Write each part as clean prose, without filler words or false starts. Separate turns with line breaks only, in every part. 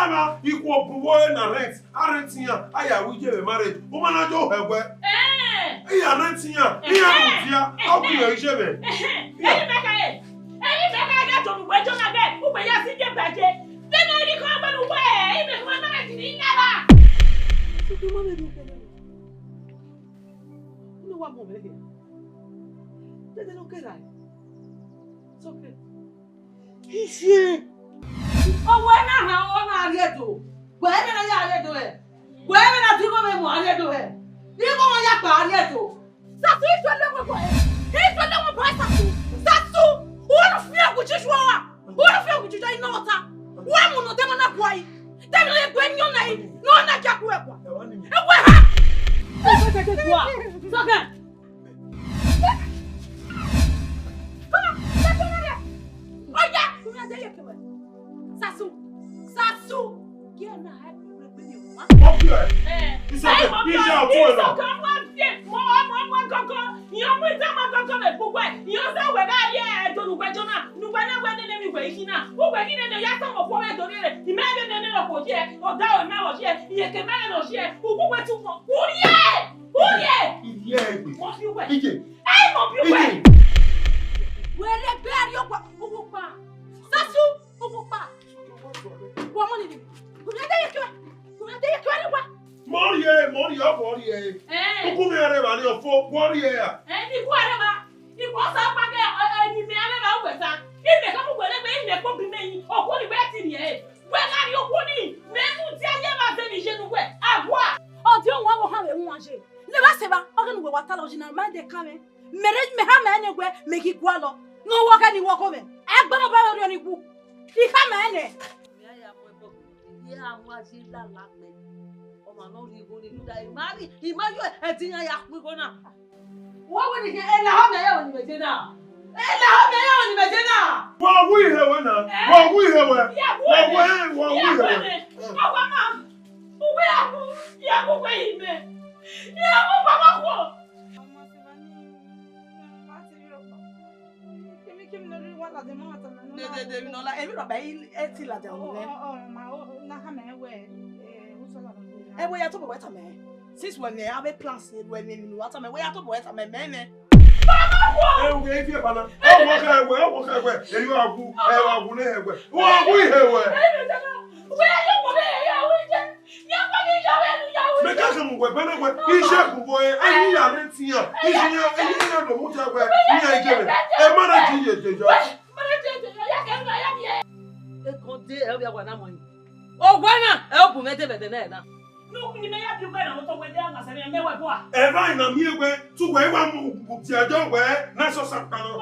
ama equal boy na rent. I rent here. Aya we get married. Woman na jo hewe. Iya rent here. Iya mutia. How be you jebe?
Any meka get on we John again. Who be ya see get back. Then I come back away. Even when I didn't never. You want me to no one more here. They don't get right. It's okay. He's here. Oh, when I get to wherever I do it. Wherever I do I do it. You go on your car, yet to. That's it's a little price. That's so. What of you which is wrong? What of you which is not? Why will not them not quite? Then let bring your name. No, not Jack Webber. And where? So good. Oh, yeah. Sasu. Yeah, no, I with you. It's okay. He's out to it. You always tell my government, but you say, when I don't know where Jonah, no one any way he now. Who were in the Yatam of Poet or the man of here, or down now here, he can manage here. Who went to who, yeah? Who, yeah? Yeah, what you went? I hope you went. Where they bear your Upa. Sasu, Upa. What money? Who are they?
Morie, Morie. Who come here and your folk warrior?
And if whatever, it was up again, you may have always done. If they come wherever they put me or what you bet in here. Where are you putting? Men who tell you about the vision where I what? Oh, don't want to have it one day. Never say, I'm going to what original man they come in. Marriage may have anywhere, make it wallow. No walk any walk over. I'm going to buy any book. He come in. Yeah, was in that lap. No, he go to die. Marry, he marry a thing I have to go now. What would he get? And how may I only imagine now? And how may I only imagine now?
Well, we have one. Well, we have one.
Yeah,
well, we have
one. Oh, Mama. Who are you? Yeah, who are you? Yeah, Mama.
And we are to what a man. Since when they have a plans, when in what a man, we are to what a man.
Oh, we have banana. Oh, walk away. And you are who I will have. Well, we have one.
Where you
Because I'm going to he's a boy, and you are renting here. He's here, the motor where he ain't giving. And manager, the job.
Oh, why not? Help me better than that. No, you may have to better not when they are and never go.
And I'm here to where one move, John, where Nassau Sapano.
Oh, I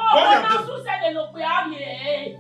said, look, we are here.